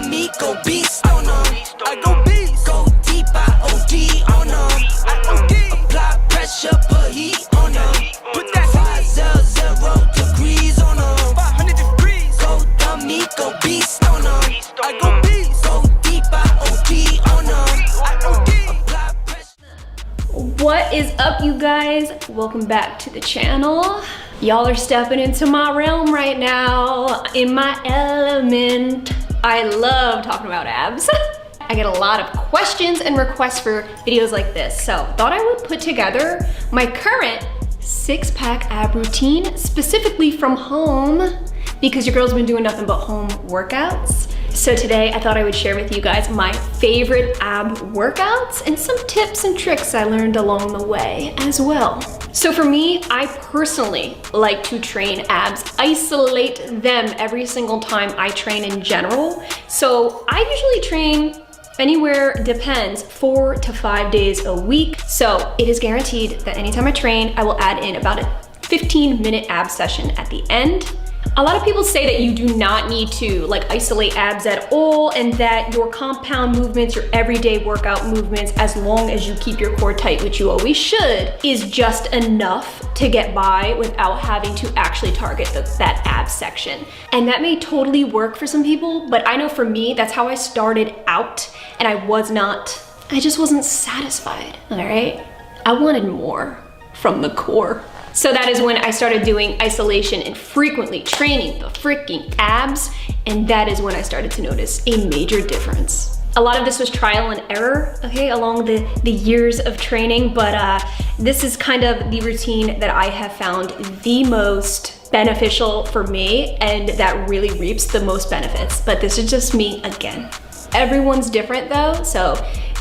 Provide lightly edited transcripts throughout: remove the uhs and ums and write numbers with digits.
done me, go beast on them. I go beast, go deep, I OD on them. I OD, apply pressure, put heat on them. Put that 500 degrees on them. 500 degrees, go done me, go beast on them. I go beast, go deep, I OD on them. I OD, apply pressure. What is up, you guys? Welcome back to the channel. Y'all are stepping into my realm right now, in my element. I love talking about abs. I get a lot of questions and requests for videos like this, so thought I would put together my current 6-pack ab routine, specifically from home, because your girl's been doing nothing but home workouts. So today I thought I would share with you guys my favorite ab workouts and some tips and tricks I learned along the way as well. So for me, I personally like to train abs, isolate them every single time I train in general. So I usually train anywhere, depends, 4 to 5 days a week. So it is guaranteed that anytime I train, I will add in about a 15-minute ab session at the end. A lot of people say that you do not need to isolate abs at all, and that your compound movements, your everyday workout movements, as long as you keep your core tight, which you always should, is just enough to get by without having to actually target that ab section. And that may totally work for some people, but I know for me, that's how I started out, and I just wasn't satisfied, all right? I wanted more from the core. So that is when I started doing isolation and frequently training the freaking abs, and that is when I started to notice a major difference. A lot of this was trial and error, okay, along the years of training, but this is kind of the routine that I have found the most beneficial for me and that really reaps the most benefits. But this is just me again. Everyone's different though, so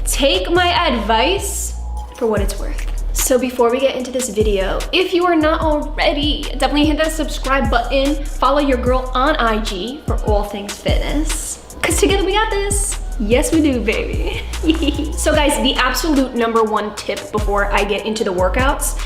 take my advice for what it's worth. So before we get into this video, if you are not already, definitely hit that subscribe button. Follow your girl on IG for all things fitness, because together we got this. Yes, we do, baby. So guys, the absolute #1 tip before I get into the workouts,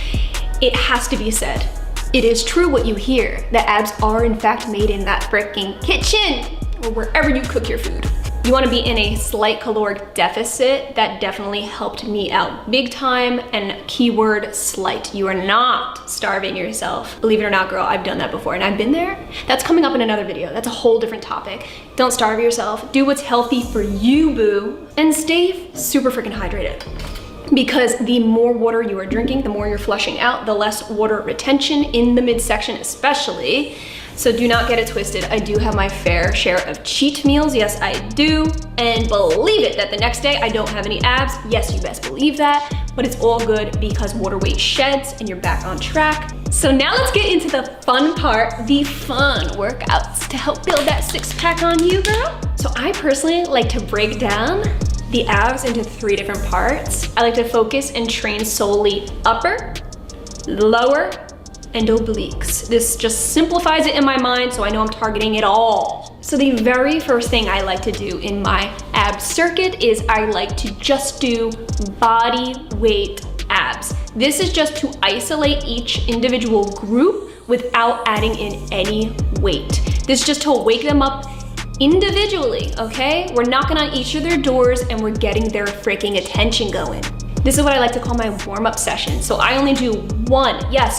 it has to be said. It is true what you hear, that abs are in fact made in that freaking kitchen or wherever you cook your food. You wanna be in a slight caloric deficit. That definitely helped me out big time, and keyword slight. You are not starving yourself. Believe it or not, girl, I've done that before and I've been there. That's coming up in another video. That's a whole different topic. Don't starve yourself. Do what's healthy for you, boo, and stay super freaking hydrated. Because the more water you are drinking, the more you're flushing out, the less water retention in the midsection especially. So do not get it twisted. I do have my fair share of cheat meals. Yes, I do. And believe it that the next day I don't have any abs. Yes, you best believe that. But it's all good because water weight sheds and you're back on track. So now let's get into the fun part, the fun workouts to help build that 6-pack on you, girl. So I personally like to break down the abs into 3 different parts. I like to focus and train solely upper, lower, and obliques. This just simplifies it in my mind so I know I'm targeting it all. So the very first thing I like to do in my ab circuit is I like to just do body weight abs. This is just to isolate each individual group without adding in any weight. This is just to wake them up individually, okay? We're knocking on each of their doors and we're getting their freaking attention going. This is what I like to call my warm-up session. So I only do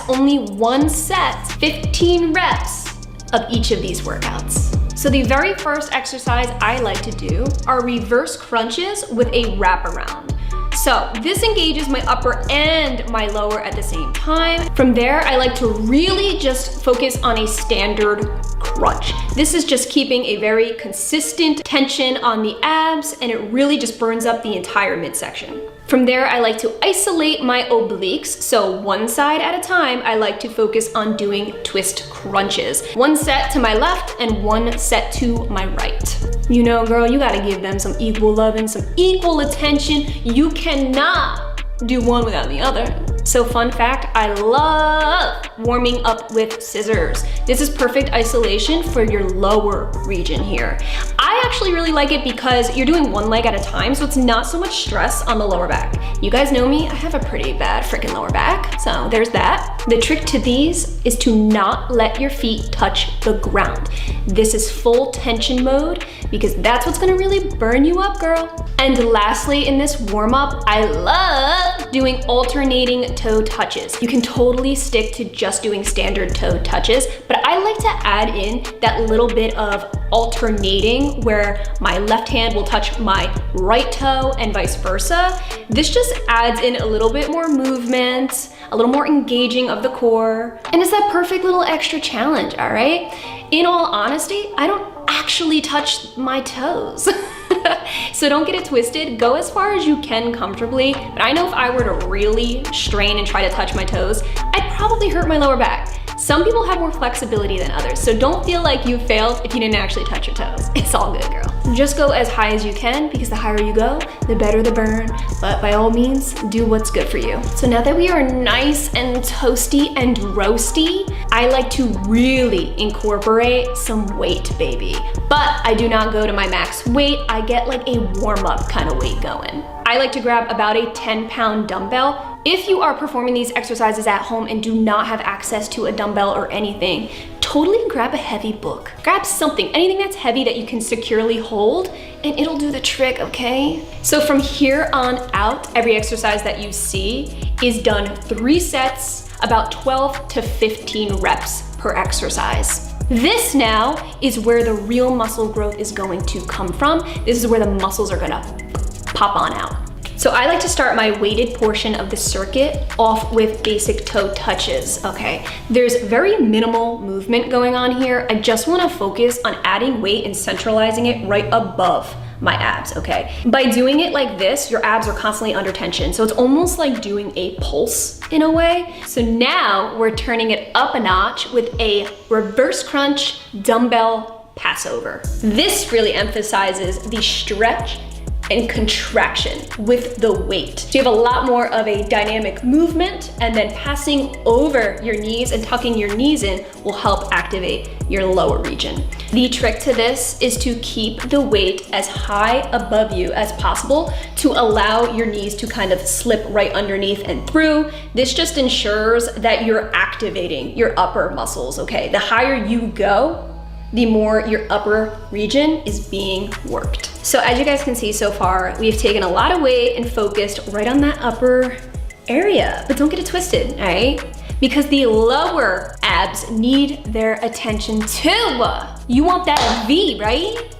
only one set, 15 reps of each of these workouts. So the very first exercise I like to do are reverse crunches with a wraparound. So this engages my upper and my lower at the same time. From there, I like to really just focus on a standard crunch. This is just keeping a very consistent tension on the abs, and it really just burns up the entire midsection. From there, I like to isolate my obliques. So one side at a time, I like to focus on doing twist crunches. One set to my left and one set to my right. You know, girl, you gotta give them some equal love and some equal attention. You cannot do one without the other. So fun fact, I love warming up with scissors. This is perfect isolation for your lower region here. I actually really like it because you're doing one leg at a time, so it's not so much stress on the lower back. You guys know me, I have a pretty bad freaking lower back, so there's that. The trick to these is to not let your feet touch the ground. This is full tension mode because that's what's gonna really burn you up, girl. And lastly, in this warm-up, I love doing alternating toe touches. You can totally stick to just doing standard toe touches, but I like to add in that little bit of alternating where my left hand will touch my right toe and vice versa. This just adds in a little bit more movement, a little more engaging of the core, and it's that perfect little extra challenge, all right? In all honesty, I don't actually touch my toes. So don't get it twisted, go as far as you can comfortably, but I know if I were to really strain and try to touch my toes, I'd probably hurt my lower back. Some people have more flexibility than others, so don't feel like you failed if you didn't actually touch your toes. It's all good, girl. Just go as high as you can because the higher you go, the better the burn, but by all means, do what's good for you. So now that we are nice and toasty and roasty, I like to really incorporate some weight, baby. But I do not go to my max weight, I get like a warm-up kind of weight going. I like to grab about a 10-pound dumbbell. If you are performing these exercises at home and do not have access to a dumbbell or anything, totally grab a heavy book. Grab something, anything that's heavy that you can securely hold, and it'll do the trick, okay? So from here on out, every exercise that you see is done 3 sets, about 12 to 15 reps per exercise. This now is where the real muscle growth is going to come from. This is where the muscles are gonna pop on out. So I like to start my weighted portion of the circuit off with basic toe touches, okay? There's very minimal movement going on here. I just wanna focus on adding weight and centralizing it right above my abs, okay? By doing it like this, your abs are constantly under tension. So it's almost like doing a pulse in a way. So now we're turning it up a notch with a reverse crunch dumbbell passover. This really emphasizes the stretch and contraction with the weight. So you have a lot more of a dynamic movement, and then passing over your knees and tucking your knees in will help activate your lower region. The trick to this is to keep the weight as high above you as possible to allow your knees to kind of slip right underneath and through. This just ensures that you're activating your upper muscles, okay? The higher you go, the more your upper region is being worked. So as you guys can see so far, we've taken a lot of weight and focused right on that upper area, but don't get it twisted, all right? Because the lower abs need their attention too. You want that V, right?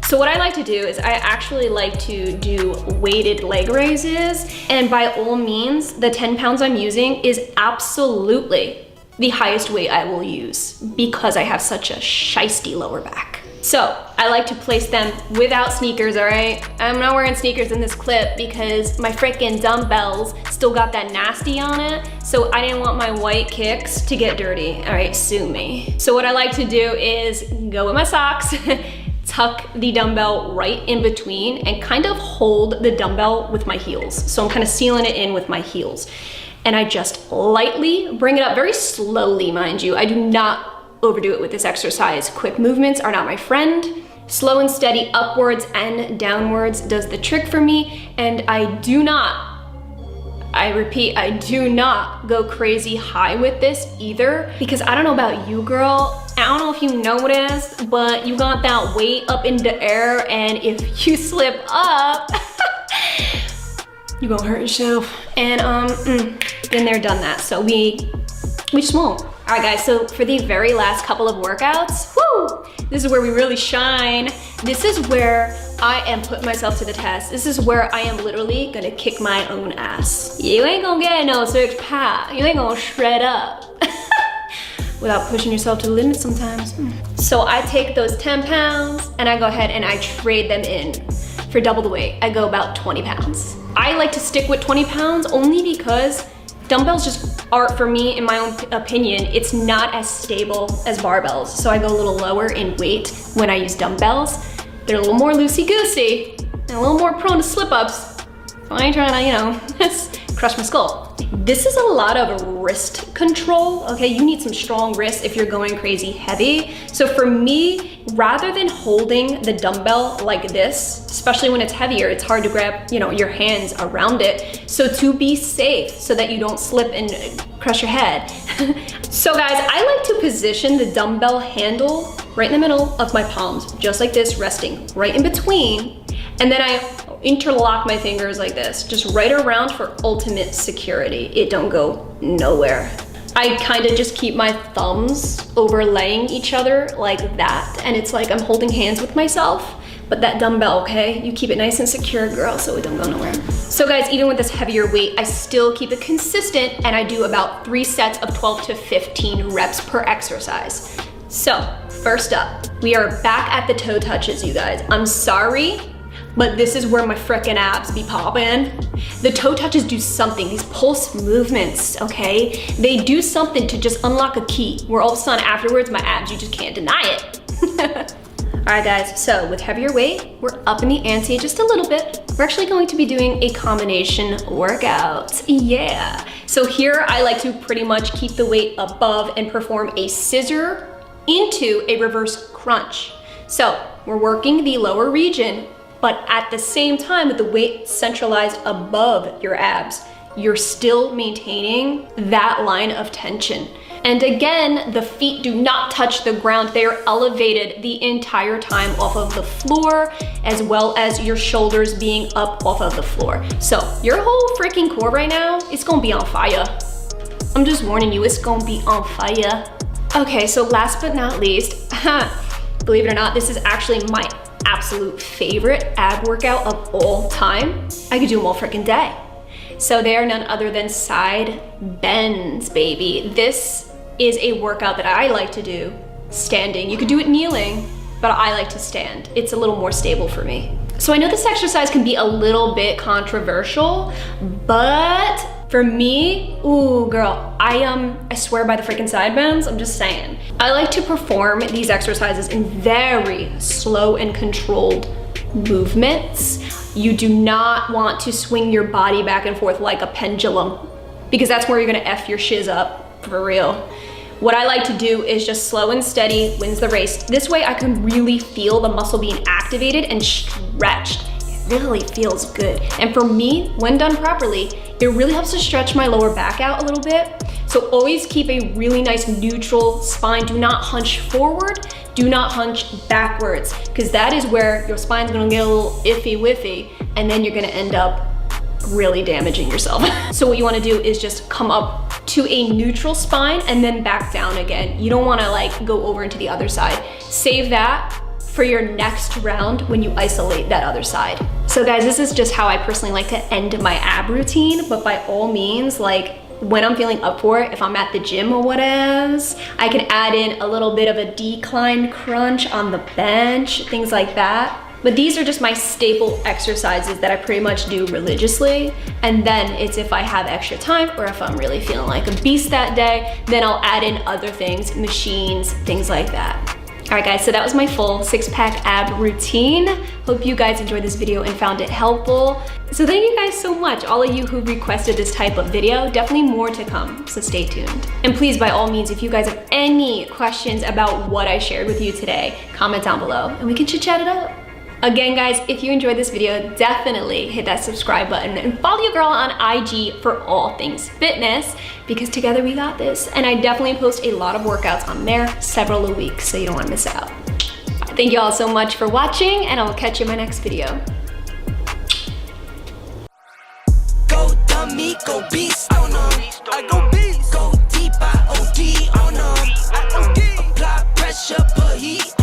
So what I like to do is I actually like to do weighted leg raises, and by all means, the 10 pounds I'm using is absolutely the highest weight I will use because I have such a shiesty lower back. So I like to place them without sneakers, all right? I'm not wearing sneakers in this clip because my freaking dumbbells still got that nasty on it. So I didn't want my white kicks to get dirty. All right, sue me. So what I like to do is go with my socks, tuck the dumbbell right in between and kind of hold the dumbbell with my heels. So I'm kind of sealing it in with my heels. And I just lightly bring it up, very slowly, mind you. I do not overdo it with this exercise. Quick movements are not my friend. Slow and steady upwards and downwards does the trick for me. And I repeat, I do not go crazy high with this either, because I don't know about you, girl. I don't know if you noticed, but you got that weight up in the air, and if you slip up, you're gonna hurt yourself. And been there, done that. So we just won't. All right, guys, so for the very last couple of workouts, woo, this is where we really shine. This is where I am putting myself to the test. This is where I am literally gonna kick my own ass. You ain't gonna get no 6-pack. You ain't gonna shred up without pushing yourself to the limit sometimes. So I take those 10 pounds and I go ahead and I trade them in for double the weight. I go about 20 pounds. I like to stick with 20 pounds only because dumbbells just are, for me, in my own opinion, it's not as stable as barbells. So I go a little lower in weight when I use dumbbells. They're a little more loosey-goosey and a little more prone to slip-ups. I ain't trying to, crush my skull. This is a lot of wrist control, okay? You need some strong wrists if you're going crazy heavy. So for me, rather than holding the dumbbell like this, especially when it's heavier, it's hard to grab, you know, your hands around it. So to be safe, so that you don't slip and crush your head. So guys, I like to position the dumbbell handle right in the middle of my palms, just like this, resting right in between. And then I interlock my fingers like this, just right around for ultimate security. It don't go nowhere. I kind of just keep my thumbs overlaying each other like that. And it's like I'm holding hands with myself, but that dumbbell, okay? You keep it nice and secure, girl, so it don't go nowhere. So guys, even with this heavier weight, I still keep it consistent, and I do about 3 sets of 12 to 15 reps per exercise. So first up, we are back at the toe touches, you guys. I'm sorry, but this is where my frickin' abs be popping. The toe touches do something, these pulse movements, okay? They do something to just unlock a key, where all of a sudden afterwards, my abs, you just can't deny it. All right guys, so with heavier weight, we're up in the ante just a little bit. We're actually going to be doing a combination workout, yeah. So here I like to pretty much keep the weight above and perform a scissor into a reverse crunch. So we're working the lower region, but at the same time with the weight centralized above your abs, you're still maintaining that line of tension. And again, the feet do not touch the ground. They are elevated the entire time off of the floor, as well as your shoulders being up off of the floor. So your whole freaking core right now, it's gonna be on fire. I'm just warning you, it's gonna be on fire. Okay, so last but not least, believe it or not, this is actually my absolute favorite ab workout of all time. I could do them all freaking day. So they are none other than side bends, baby. This is a workout that I like to do standing. You could do it kneeling, but I like to stand. It's a little more stable for me. So I know this exercise can be a little bit controversial, but for me, ooh girl, I swear by the freaking side bends, I'm just saying. I like to perform these exercises in very slow and controlled movements. You do not want to swing your body back and forth like a pendulum, because that's where you're gonna F your shiz up, for real. What I like to do is just slow and steady wins the race. This way I can really feel the muscle being activated and stretched. It really feels good. And for me, when done properly, it really helps to stretch my lower back out a little bit. So always keep a really nice neutral spine. Do not hunch forward, do not hunch backwards, because that is where your spine's gonna get a little iffy wiffy, and then you're gonna end up really damaging yourself. So what you wanna do is just come up to a neutral spine and then back down again. You don't wanna like go over into the other side. Save that for your next round when you isolate that other side. So guys, this is just how I personally like to end my ab routine, but by all means, like when I'm feeling up for it, if I'm at the gym or whatevs, I can add in a little bit of a decline crunch on the bench, things like that. But these are just my staple exercises that I pretty much do religiously. And then it's if I have extra time or if I'm really feeling like a beast that day, then I'll add in other things, machines, things like that. All right guys, so that was my full 6-pack ab routine. Hope you guys enjoyed this video and found it helpful. So thank you guys so much, all of you who requested this type of video. Definitely more to come, so stay tuned. And please, by all means, if you guys have any questions about what I shared with you today, comment down below and we can chit chat it up. Again guys, if you enjoyed this video, definitely hit that subscribe button and follow your girl on IG for all things fitness, because together we got this. And I definitely post a lot of workouts on there several a week, so you don't want to miss out. Thank you all so much for watching, and I'll catch you in my next video. Go dummy, go beast on them. I go beast. Go deep, I OD on them. I OD. Apply pressure, put heat